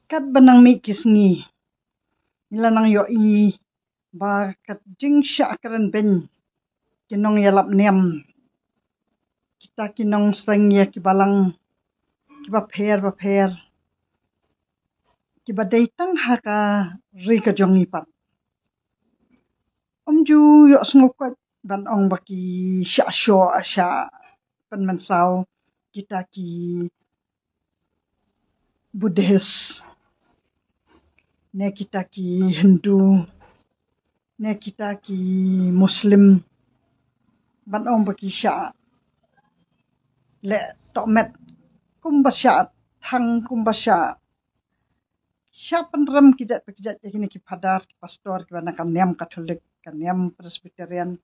kat banang mi kisngi ilanang yo I ba kat jing sya karan ben kinong yalap niam kita kinong seng ya kibalang kiba pher kiba daitang haka ri ka jongi pat ju yo sngukat ban ong baki sya syo sya pan mansau kita ki Buddhist ne kita ki Hindu ne kita ki Muslim ban ong baki sya le tomet kumbasya thang kumbasya siapa ram kijat yakini ki padar ki pastor ki bana kaniam Katolik kaniam Presbyterian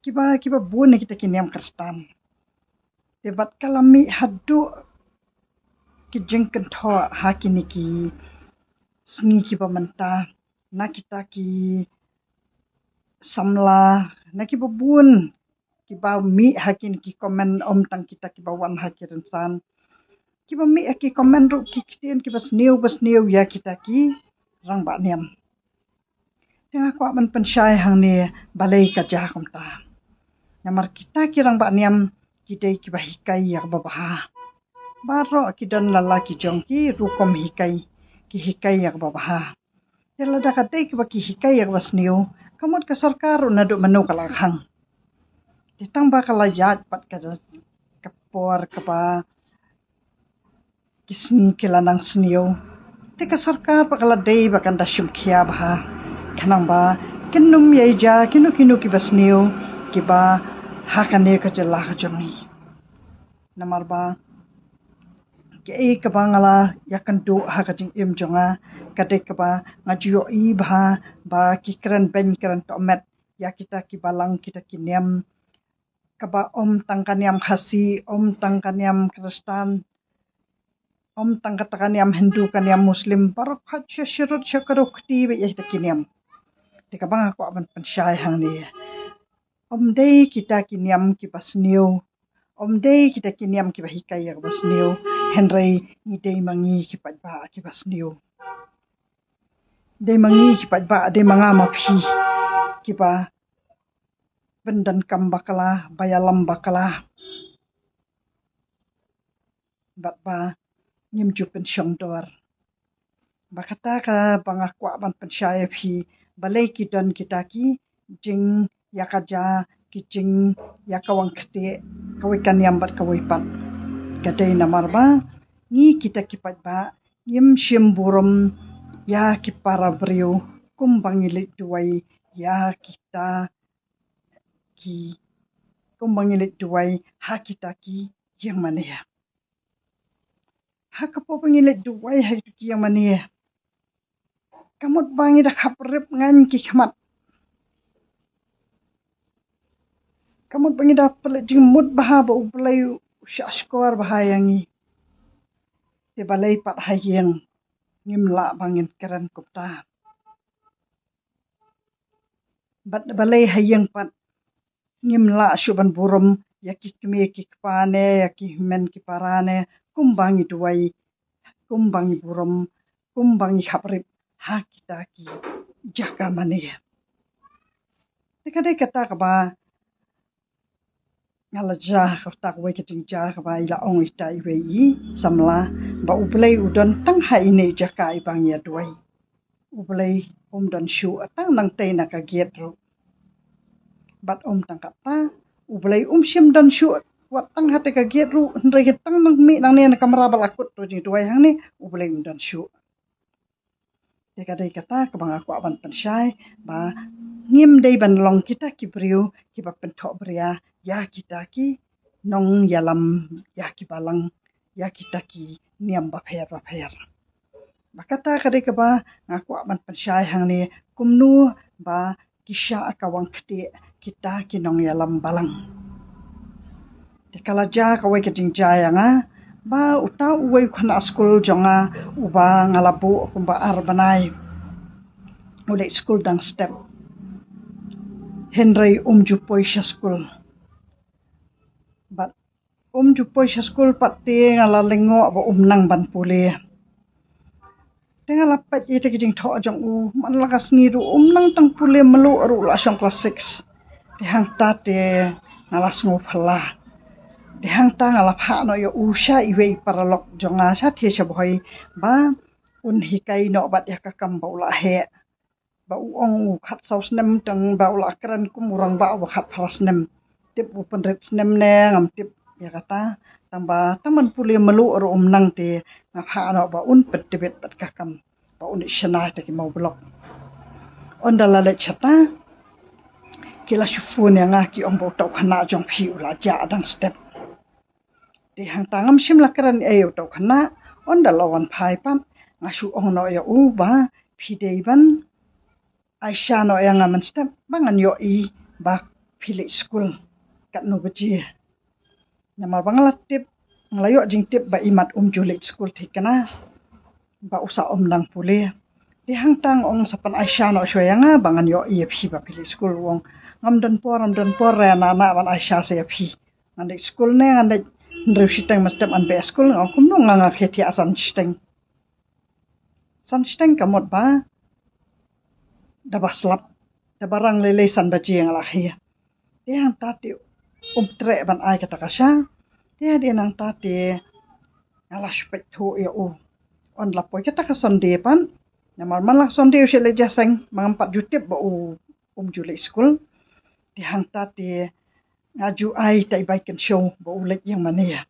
kiba bun kita kiniam Kristen debat kalami hadu ki jengken tho hakini ki sngi ki pamenta na kita ki samla na ki bun ki ba mi hakini ki komen om tang kita ki bawan hakiran san kiba mi aki komen ru ki kitien kiba sniu ya kita ki rang ba niam tengah kwa man pensyai hang ni balai ka ja komta namar kita ki rang ba niam kidai kiba hikai ya babaha baro ki don lala ki jong ki rukom hikai ya babaha yalla da kadai kiba ki hikai ya wasniu kamot ka sarkar na do manu kalakhang ditang ba kala yat pat ka kapor kapa kisni kilanang sniu tika sarkar pakala dei bakan dasyum khia bah khanang ba kinum yeja kinu ki basniu kiba hakane ka jalla hajami namar ba ke ka bangala yakan do hakajing im jonga kade ka ba ngajuyo I ba kikran ben kran tomet ya kita ki balang kita kiniam kaba om tangkaniam khasi om tangkaniam Kristen om tangkataniam Hindu kaniam Muslim parok khatsya syurut syakarukti be ya kiniam tika bang aku aban pensyai hang ni om dei kita kiniam ki basniu om dei kita kiniam ki bahikai ya basniu henry ni dei mangi ki patba ki basniu dei mangi ki patba dei manga maphi ki ba bendan kambakala bayalam bakala ba ngim ju pensyong dor bakata ka bangakwa ban pensyai phi balai ki don kita ki jing yakaja ki jing yakawang khte kawikan yambat kawipat kadai namar ba ni kita ki patba ngim shim burum ya ki para brio kumbangilit duai ya kita ki kumbangilit duai ha kita ki yang mana ya hakapo pangilit duway hay tu kiyang mani kamot bangi dak haprep ngan ki khamat kamot bangi dak pele jingmut baha ba ublay syashkor bahayangi te balay pat hayeng ngimla bangin keran kupta bat balay hayeng pat ngimla syuban burum yaki kme ki kpane yaki men ki parane kumbangi duway kumbangi burum kumbangi haprip ha kita ki jaka mani tekadai kata ka ba ngalaja ka tak we kiting ja ka ba ila ong ita iwi samla ba ublay udon tang ha ini jaka ibang ya duway ublay don shu atang nang tay na ka get ro bat tang kata ublay shim dan shu watang hati ka get ru ndre tang nang mi nang ne kamera balakut ro jing duway hang ni ublay dan shu dekadai kata ka bang aku aban pensyai ba ngim dei ban long kita ki briu ki ba penthok bria ya kita ki nong yalam ya ki balang ya kita ki niam ba pher bakata kadai ka ba ngaku aban pensyai hang ni kumnu ba kisya akawang khti kita ki nong yalam balang kala ja ka we keting jaya nga ba uta uwe khana school jonga uba ngalabu kumba arbanai udah school dang step henry jupoi school but jupoi school pati ngala lengo ba nang ban pule Dengan lapat ite kijing tho jong man lakas ngiru nang tang pule melu ru la syong kelas 6. Dihang ta te ngalas ngupala. Dihang ta ngalap ha no yo usha iwe paralok jonga sa the boy ba un hikai no bat ya kakam baula he. Ba ong khat saus nem tang baula kran kumurang ba khat phalas nem. Tip upan red nem ne ngam tip ya kata tamba taman pule melu ru nang te ngap ha no ba un pet tibet pat kakam ba un shana te ki mau blok. Ondala le chata kila shufun yang ki ong bo tau khana jong phi ula ja dang step. Di hang tangam sim lakaran ayo tau khana ondala wan phai pan ngasu ong no ya u ba phi deiban Aisyah no yang ngaman step bangan yo I ba phili school kat no beji. Namar bangalat tip nglayo jing tip ba imat julit school thikana ba usa nang pule. Di hang tang ong sapan Aisyah no shoyanga bangan yo I phi ba phili school wong ngam don por na ban Aisyah se phi. Ngandek school ne ngandek ndrew siteng mastep an be school ngakum no nganga kheti asan siteng. San siteng kamot ba dabah slap da barang lele san baji yang lahir. Dia yang tati tre ban ai kata kasya. Dia nang tati ngalah spek tu ya on lapoi kata kasonde pan. Namar malak sonde usai leja seng mengampat jutip ba julik school. Dia yang tati ngaju ai tai baikan show ba ulet yang mana ya.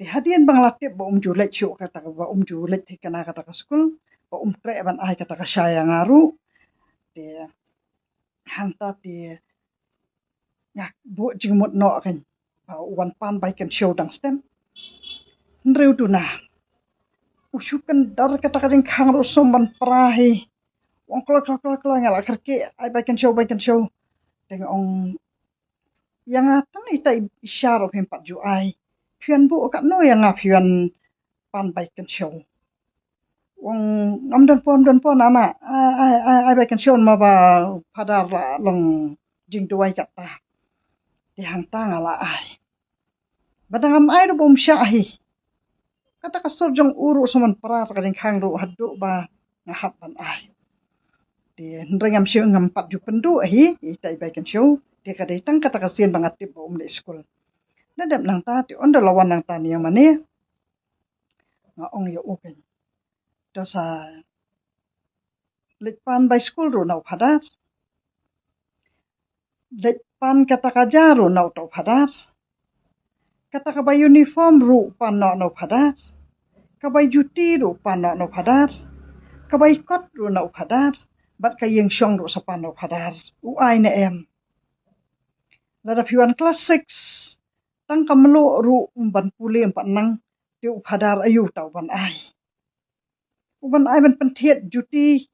Dia hadian bang latip ba julik show kata ba julik tikana kata ka school. Ba tre ban ai kata kasya yang ngaru. Dia hanta dia ngak bu jingmut no kan wan pan baikan show dang stem nreu tu na usukan dar kata kading khang ro somban prahi wong klo ngala kerke ai baikan show teng ong yang atang ita isyaro hempat ju ai pian bu kat no yang pian pan baikan show wong ngam don pon ana ai baikan show ma ba padar long jing duai kata di hang tang ala ai badangam ai ro bom syahi kata kasur jong uru saman parat kading khang ro hadu ba ngahap ban ai di ndrengam syu ngam pat ju pendu hi itai baikan show di kadai tang kata kasien bangat ti bom le school nadam nang ta ti onda lawan nang ta ni mane ngaong yo open dosa lekpan by school ro nau padar lekpan kata kajaru nau tau padar kata ka by uniform ru pan no padar ka by juti ru pan no padar ka by kot ru nau padar bat ka yeng syong ru sapan no padar u ai na em lada piwan class 6 tang kamlo ru ban pule empat nang ti u padar ayu tau ban ai uban ai ban penthiet juti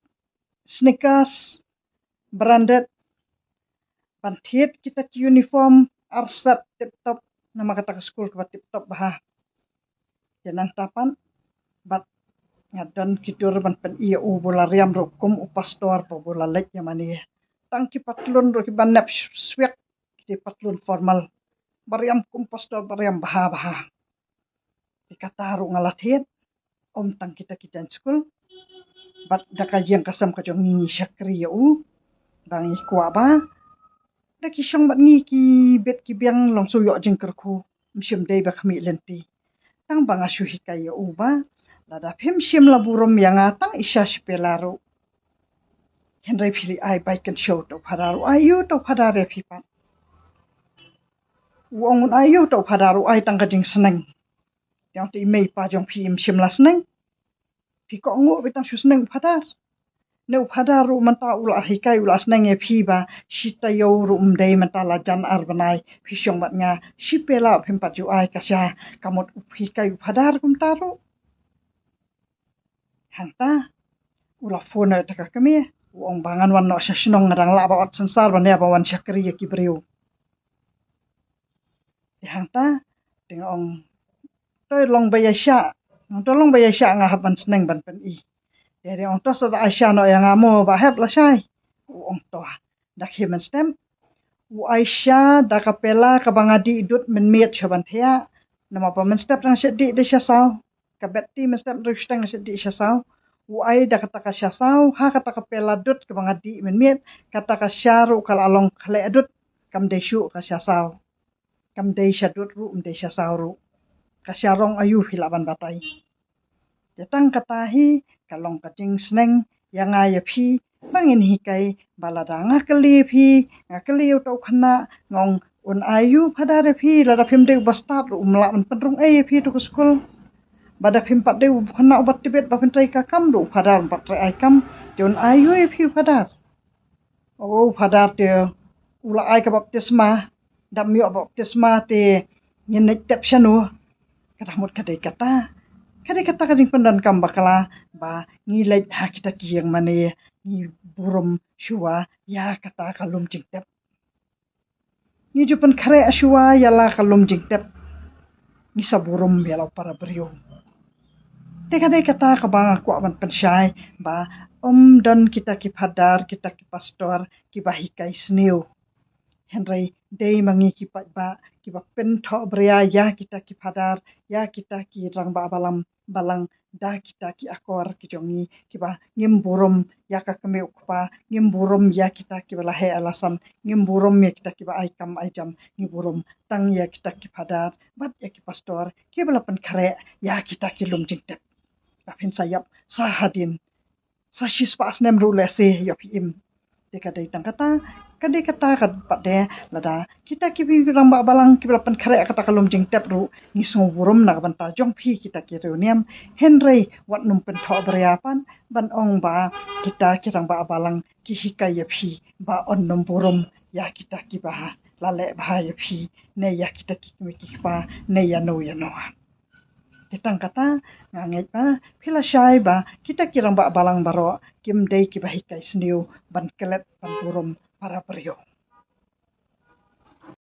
sneakers branded penthiet kita uniform arsat tip top nama kata ke school ke tip top bah janang tapan bat ngadon kidur ban pen ia u bola riam rokum u pastor po bola lek yamani tang ki patlun ro ki banap swek ki patlun formal bariam kum pastor bariam bah dikata ru ngalathet om tang kita school bat dakajiang kasam ka jong ni syakri u bang ikwa ba da ki syong bat ngi ki bet ki biang long so yo jing kerku msim dei ba khami lenti tang bang asu hikai u ba lada phem sim la burom yang atang isya spelaro henry phili ai baikan show to phadaru ayu to phadare phipan wong ayu to phadaru ai tang ka jing seneng yang ti mei pa jong phi sim la seneng phi ko ngo bitang su seneng phadar ne phadar ru manta ula hikai ula seneng e phi ba sita yo ru mdei manta la jan arbanai phi syong bat nga sipela phem pa ju ai ka sya kamot hikai phadar kum taru hanta ula phone ta ka kami wong bangan wan no sesnong ngarang la ba ot sensar ban ya ba wan syakri ki briu hanta tengong toi long bayasya nong tolong bayasya nga haban seneng ban pen I dari ong to sa Aisyah no yang amo ba hep la syai ong to dak himen stem u Aisyah da kapela ka bangadi idut men miet chaban thea nama pa men step rang sedi de sya saw ka betti men step rustang sedi sya saw uai da kata ka syasau ha kata ka peladut ke bangadi menmiet kata ka syaru kal along kale adut kam desyu ka syasau kam dei syadut ru mde syasau ru ka syarong ayu hilaban batai jatang katahi kalong kajing sneng yang aya phi bangin hikai balada ngakeli phi ngakeli utau khana ngong un ayu padare phi lada phim de bastat ru umla man pendrung phi tu skul bada phim pat de khana ubat tibet ba pentrai ka kam ru padar pat trai ai kam jon ayu phi padar padar te ula ai ka baptisma dam yo baptisma te nyen tep syanu katamut kadai kata kajing pendan kam bakala ba ngilai ha kita kiyang mane ni burum syua ya kata kalum jingtep ni jupan khare asyua yala kalum jingtep ni saburum belau para beriu te kadai kata ka bang aku aban pensyai ba dan kita ki padar kita ki pastor ki bahikai sneu Henry dei mangi ki ba ki ba pentho bria ya kita ki padar ya kita ki rang ba balang da kita ki akor ki jongi ki ba ngimburum ya ka keme ukpa ngimburum ya kita ki balahe alasan ngimburum ya kita ki ba aikam aijam ngimburum tang ya kita ki padar bat ya ki pastor ki bala pen khare ya kita ki lum jingtet apin sayap sahadin sashis pas nem rulese ya pim dekadai tang kata kadai kata kat pade lada kita ki rang ba balang ki balapan khare kata kalum jing tep ru ni burum na ban ta jong phi kita ki reuniam henry wat num pen tho beriapan ban ong ba kita ki rang ba balang ki hikai ya phi ba on num burum ya kita ki ba lale ba ya phi ne ya kita ki pa ne ya no Ditang kata ngangai ba pila syai ba kita kirang ba balang baro kim dei ki bahikai sniu ban kelet ban burum para priyo